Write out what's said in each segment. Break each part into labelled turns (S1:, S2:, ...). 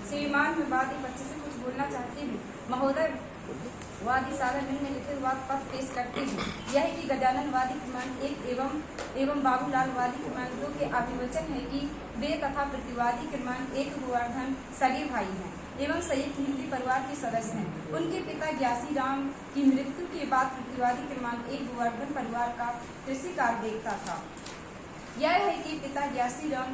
S1: श्रीमान, मैं वादी पक्ष से कुछ बोलना चाहती हूँ। महोदय, वादी सागर निम्नलिखित वाद पक्ष पेश करते हैं। यह कि गजानन वादी क्रमांक 1 एवं बाबूलाल वादी क्रमांक 2 के अभिवचन है कि वे तथा प्रतिवादी क्रमांक 1 गोवर्धन सगे भाई हैं एवं संयुक्त हिंदी परिवार के सदस्य हैं। उनके पिता ज्ञासी राम की मृत्यु के बाद प्रतिवादी क्रमांक 1 गोवर्धन परिवार का कृषि कार्य देखता था। यह है कि पिता ज्ञासी राम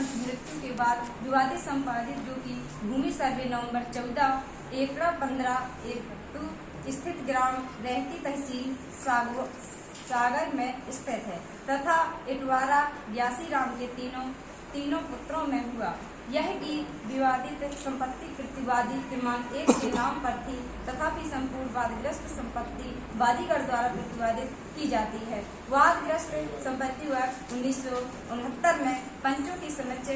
S1: की मृत्यु के बाद विवादित संपादित जो कि भूमि सर्वे नवंबर 14 एकड़ा 15 स्थित ग्राम रहती तहसील सागर में स्थित है तथा इटवारा ज्ञासी राम के तीनों पुत्रों में हुआ। यह कि विवादित संपत्ति प्रतिवादी क्रमांक 1 के नाम पर थी तथापि संपूर्ण वादग्रस्त संपत्ति वादीगढ़ द्वारा प्रतिवादित की जाती है। वादग्रस्त संपत्ति वर्ष 1969 में पंचों की समक्ष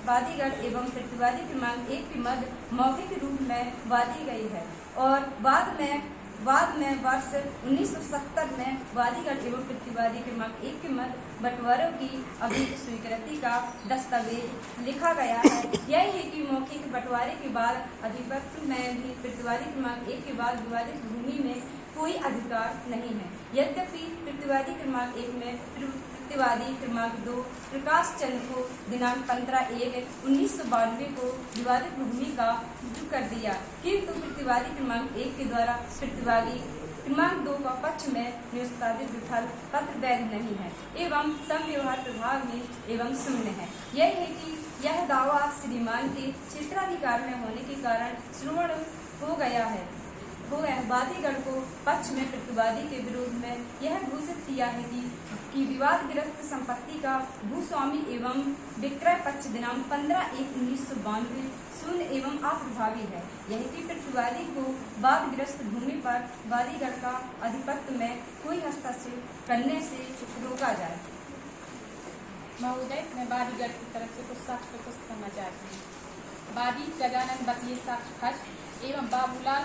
S1: वादीगढ़ एवं प्रतिवादी क्रमांक 1 की मध्य मौखिक रूप में वादी गई है और बाद में वर्ष 1970 में वादीगढ़ एवं प्रतिवादी क्रमांक 1 के मध्य बंटवारों की अभिन्न स्वीकृति का दस्तावेज लिखा गया है। यह है कि मौखिक बंटवारे के बाद अधिपत्र में भी प्रतिवादी क्रमांक 1 के बाद विवादित भूमि में कोई अधिकार नहीं है। यद्यपि प्रतिवादी क्रमांक 1 में प्रतिवादी क्रमांक 2 प्रकाश चंद्र को दिनांक 15/1/1992 को विवादित भूमि का रुजू कर दिया, किंतु प्रतिवादी क्रमांक 1 के द्वारा प्रतिवादी क्रमांक 2 का पक्ष में निष्पादित विफल पत्र वैध नहीं है एवं संव्यवहार प्रभाव में एवं शून्य है। यह है कि यह दावा श्रीमान के क्षेत्राधिकार में होने के कारण श्रवण हो गया है। वादीगढ़ को पक्ष में प्रतिवादी के विरोध में यह घोषित किया है कि विवादग्रस्त संपत्ति का भूस्वामी एवं विक्रय पक्ष दिनांक 15/1/1992 शून्य एवं अप्रभावी है। यह कि प्रतिवादी को वादग्रस्त भूमि पर वादीगढ़ का अधिपत्य में कोई हस्तक्षेप करने से रोका जाए।
S2: महोदय, मैं वादीगढ़ की तरफ से कुछ साक्ष्य प्रस्तुत करना चाहती हूँ। वादी गजानन बसिए साक्ष्य फर्स्ट एवं बाबूलाल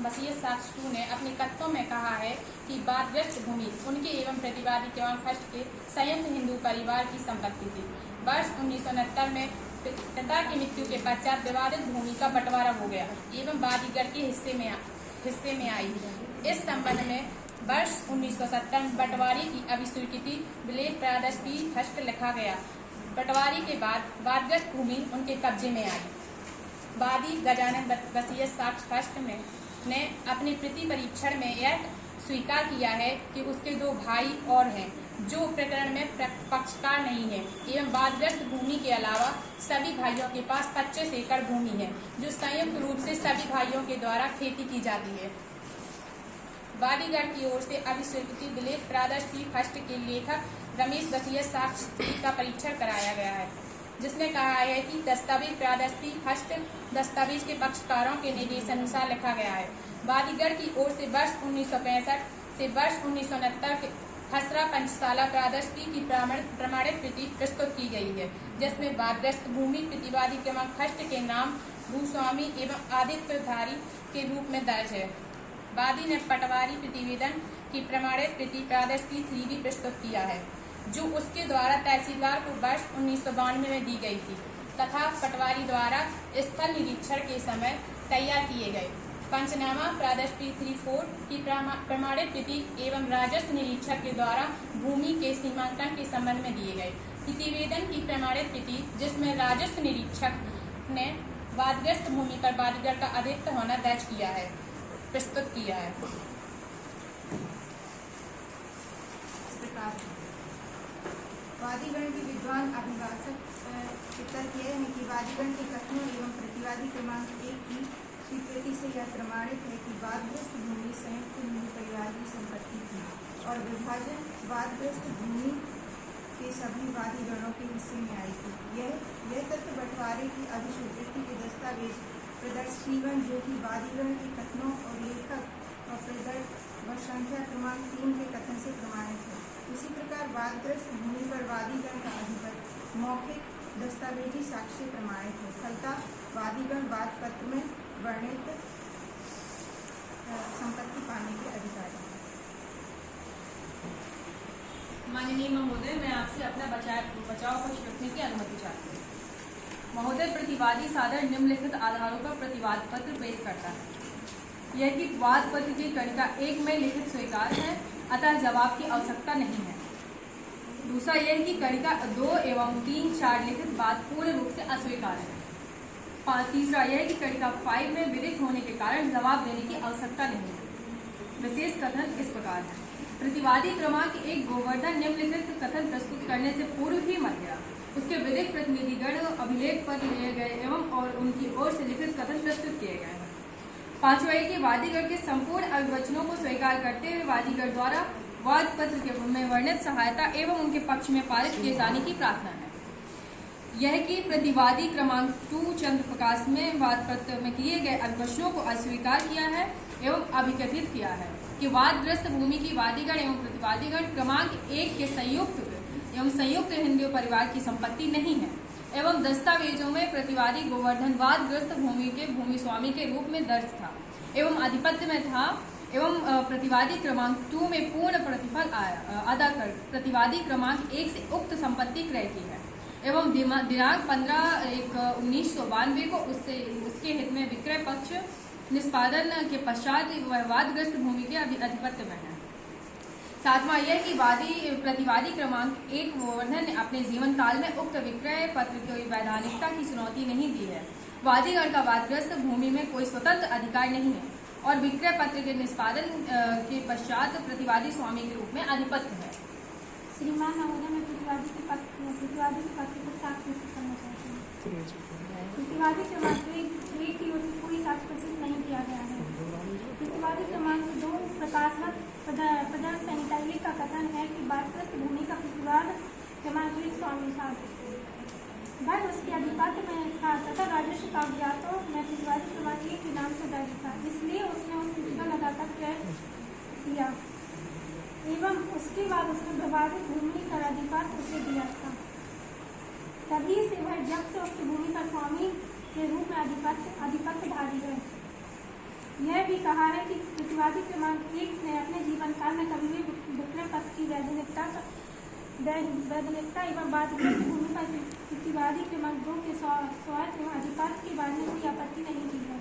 S2: बसिए साक्ष्य 2 ने अपने कथनों में कहा है कि वादग्रस्त भूमि उनके एवं प्रतिवादी क्रमांक फर्स्ट के संयुक्त हिंदू परिवार की संपत्ति थी। वर्ष 1969 में पिता की मृत्यु के पश्चात विवादित भूमि का बंटवारा हो गया एवं वादीगढ़ के हिस्से में आई। इस संबंध में वर्ष 1970 में बंटवारे की अभिस्वीकृति विलेख प्रादस्पी फर्स्ट लिखा गया। बंटवारे के बाद वादग्रस्त भूमि उनके कब्जे में आई। वादी गजानन बसिए साक्ष्य फर्स्ट ने अपने प्रति परीक्षण में यह स्वीकार किया है कि उसके 2 भाई और हैं जो प्रकरण में पक्षकार नहीं है एवं वादग्रस्त भूमि के अलावा सभी भाइयों के पास 25 एकड़ भूमि है जो संयुक्त रूप से सभी भाइयों के द्वारा खेती की जाती है। वादीगढ़ की ओर से अभिस्वीकृति विलेख प्रादस्पी फर्स्ट के लेखक रमेश बसिए साक्ष्य 3 का परीक्षण कराया गया है, जिसने कहा है कि दस्तावेज प्रादस्पी फर्स्ट दस्तावेज के पक्षकारों के निर्देशानुसार लिखा गया है। वादीगढ़ की ओर से वर्ष 1965 से वर्ष 1969 के खसरा पंचशाला प्रादस्पी की प्रमाणित प्रति प्रस्तुत की गई है, जिसमें वादग्रस्त भूमि प्रतिवादी क्रमांक फर्स्ट के नाम भूस्वामी एवं आदित्यधारी के रूप में दर्ज है। वादी ने पटवारी प्रतिवेदन की प्रमाणित प्रति प्रादस्पी 3 भी प्रस्तुत किया है, जो उसके द्वारा तहसीलदार को वर्ष 1992 में दी गई थी तथा पटवारी द्वारा स्थल निरीक्षण के समय तैयार किए गए। पंचनामा प्रादस्पी 3/4 की प्रमाणित प्रति एवं राजस्व निरीक्षक के द्वारा भूमि के सीमांकन के संबंध में दिए गए। प्रतिवेदन की प्रमाणित प्रति, जिसमें राजस्व निरीक्षक ने वादग्रस्त भूमि पर वादीगढ़ का अधिकतर होना दर्ज किया है, प्रस्तुत किया है।
S1: वादीगढ़ के विद्वान अभिभाषक के तर्क यह है कि वादीगढ़ के कथनों एवं प्रतिवादी क्रमांक 1 की स्वीकृति से यह प्रमाणित है कि वादग्रस्त भूमि संयुक्त हिंदू परिवार की संपत्ति थी और विभाजन वादग्रस्त भूमि के सभी वादीगढ़ों के हिस्से में आई थी। यह तथ्य बंटवारे की अभिस्वीकृति के दस्तावेज प्रदर्शन जो कि वादीगढ़ के कथनों और लेखक और प्रदर्श व संख्या क्रमांक 3 के कथन से प्रमाणित है। इसी प्रकार वादग्रस्त भूमि पर वादीगढ़ का अधिपत्य मौखिक दस्तावेजी साक्ष्य से प्रमाणित है। फलतः वादीगढ़ वाद पत्र में वर्णित संपत्ति पाने के अधिकारी है।
S3: माननीय महोदय, मैं आपसे अपना बचाव पक्ष रखने की अनुमति चाहती हूँ। महोदय, प्रतिवादी सादर निम्नलिखित आधारों पर प्रतिवाद पत्र पेश करता है। यह कि वाद पत्र की कणिका 1 में लिखित स्वीकार है, अतः जवाब की आवश्यकता नहीं है। दूसरा यह कि कणिका 2 एवं 3, 4 लिखित बात पूर्ण रूप से अस्वीकार है। तीसरा यह कि कणिका 5 में विदित होने के कारण जवाब देने की आवश्यकता नहीं है। विशेष कथन इस प्रकार है। प्रतिवादी क्रमांक 1 गोवर्धन निम्नलिखित कथन प्रस्तुत करने से पूर्व ही मर गया। उसके विधिक प्रतिनिधिगण अभिलेख पत्र लिए गए एवं और उनकी ओर से लिखित कथन प्रस्तुत किए गए हैं। पांचवा है कि वादीगण के संपूर्ण अभिवचनों को स्वीकार करते हुए वादीगण द्वारा वाद पत्र के में वर्णित सहायता एवं उनके पक्ष में पारित किए जाने की प्रार्थना है। यह कि प्रतिवादी क्रमांक 2 चंद्र प्रकाश में वाद पत्र में किए गए अभिवचनों को अस्वीकार किया है एवं अभिकथित किया है कि वादग्रस्त भूमि की वादीगण एवं प्रतिवादीगण क्रमांक 1 के संयुक्त हिंदू परिवार की संपत्ति नहीं है एवं दस्तावेजों में प्रतिवादी गोवर्धन वादग्रस्त भूमि के भूमि स्वामी के रूप में दर्ज था एवं आधिपत्य में था एवं प्रतिवादी क्रमांक 2 में पूर्ण प्रतिफल अदा कर प्रतिवादी क्रमांक 1 से उक्त संपत्ति क्रय की है एवं दिनांक 15/1/1992 को उसके हित में विक्रय पक्ष निष्पादन के पश्चात वादग्रस्त भूमि के अधिपत्य में है। सातवां यह कि प्रतिवादी क्रमांक 1 गोवर्धन ने अपने जीवन काल में उक्त विक्रय पत्र की वैधानिकता की चुनौती नहीं दी है। वादीगण का वादग्रस्त भूमि में कोई स्वतंत्र अधिकार नहीं है और विक्रय पत्र के निष्पादन के पश्चात प्रतिवादी स्वामी के रूप में आधिपत्य है।
S4: श्रीमान महोदय, मैं प्रतिवादी के पक्ष पर साक्ष्य प्रस्तुत करना चाहती हूँ। प्रतिवादी क्रमांक 1 की ओर से कोई साक्ष्य प्रस्तुत नहीं किया गया है। प्रतिवादी क्रमांक 2 प्रकाशवत प्रदर्श संहिता 1 का कथन है कि वादग्रस्त भूमि का प्रतिवाद क्रमांक 1 स्वामी था, वह उसके अधिपत्य में था तथा राजस्व कागजातों में प्रतिवादी क्रमांक 1 के नाम से दर्ज था, इसलिए उसने उस प्रतिफल अदा का क्रय किया एवं उसके बाद उसने विवादित भूमि का अधिपत्य उसे दिया था। तभी से वह जब्त उक्त भूमि का स्वामी के रूप में अधिपत्यधारी है। यह भी कहा है कि प्रतिवादी क्रमांक 1 ने अपने जीवन काल में कभी भी विक्रय पत्र की वैधनिकता एवं वादग्रस्त भूमि पर प्रतिवादी क्रमांक 2 के स्वायत्त एवं अधिपत्य के बारे में कोई आपत्ति नहीं की है।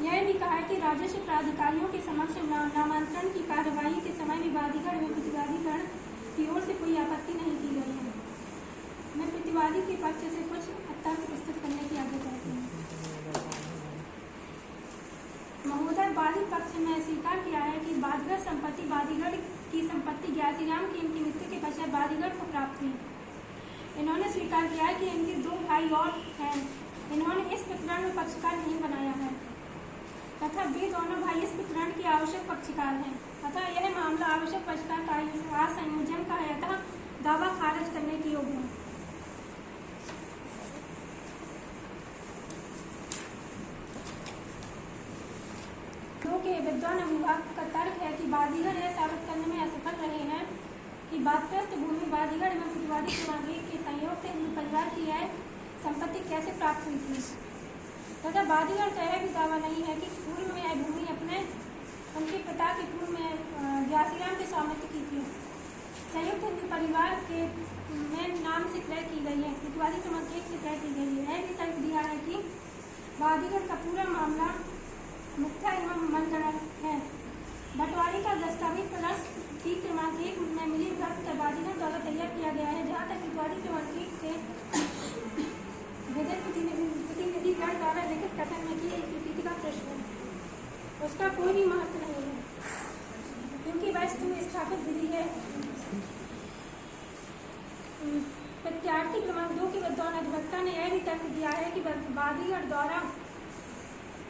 S4: यह भी कहा है कि राजस्व प्राधिकारियों के समक्ष नामांतरण की कार्यवाही के समय भी वादीगण एवं प्रतिवादीगण की ओर से कोई आपत्ति नहीं की गई है। मैं प्रतिवादी के पक्ष से कुछ तर्क प्रस्तुत करने की आज्ञा चाहती हूँ। महोदय, वादी पक्ष ने स्वीकार किया है कि वादग्रस्त संपत्ति वादीगण की संपत्ति ज्ञासीराम की इनकी मृत्यु के पश्चात वादीगण को प्राप्त थी। इन्होंने स्वीकार किया है कि इनके 2 भाई और हैं। इन्होंने इस प्रकरण में पक्षकार नहीं बनाया है तथा वे दोनों भाई इस प्रकरण के आवश्यक पक्षकार हैं। अतः यह मामला आवश्यक पक्षकार का संयोजन का है, अतः दावा खारिज करने की योग्य है। के विद्वान अभिभावक का तर्क है कि वादीगण यह साबित करने में असफल रहे हैं कि वादग्रस्त भूमि वादीगण एवं प्रतिवादी क्रमांक 1 के संयुक्त हिंदू परिवार की यह संपत्ति कैसे प्राप्त हुई थी तथा वादीगण का यह भी दावा नहीं है कि पूर्व में यह भूमि उनके पिता के पूर्व में ज्ञासीराम के स्वामित्व की थी। संयुक्त हिंदू परिवार के में नाम से क्रय की गई है, प्रतिवादी क्रमांक 1 से क्रय की गई है। यह भी तर्क दिया है कि वादीगण का पूरा मामला मिथ्या एवं मनगढ़ंत है। बंटवारे का दस्तावेज प्रदर्श की क्रमांक 1 में मिली विभक्त वादीगण द्वारा तैयार किया गया है, जहाँ तक प्रतिवादी क्रमांक 1 के विधिक प्रतिनिधिगण द्वारा लिखित कथन में की गई स्वीकृति का प्रश्न है, उसका कोई भी महत्व नहीं है क्योंकि वह स्थापित विधि है। प्रत्यार्थी क्रमांक 2 के विद्वान अधिवक्ता ने यह भी तर्क दिया है कि वादीगण द्वारा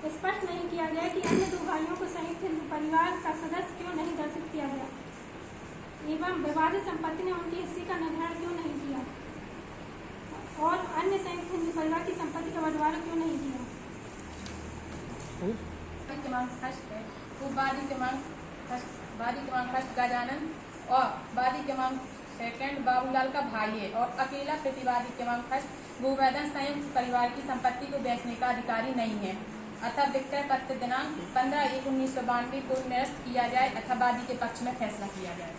S4: स्पष्ट नहीं किया गया कि अन्य 2 भाइयों को संयुक्त हिंदू परिवार का सदस्य क्यों नहीं दर्शित किया गया एवं विवादित संपत्ति ने उनके हिस्से का निर्धारण क्यों नहीं किया और अन्य संयुक्त हिंदू परिवार की संपत्ति का बंटवारा क्यों नहीं किया।
S2: वादी क्रमांक फर्स्ट गजानन और वादी क्रमांक सेकंड बाबूलाल का भाई है और अकेला प्रतिवादी क्रमांक फर्स्ट गोवर्धन संयुक्त परिवार की संपत्ति को बेचने का अधिकारी नहीं है। अतः विक्रय पत्र दिनांक 15/1/1992 को निरस्त किया जाए अथवा वादी के पक्ष में फैसला किया जाए।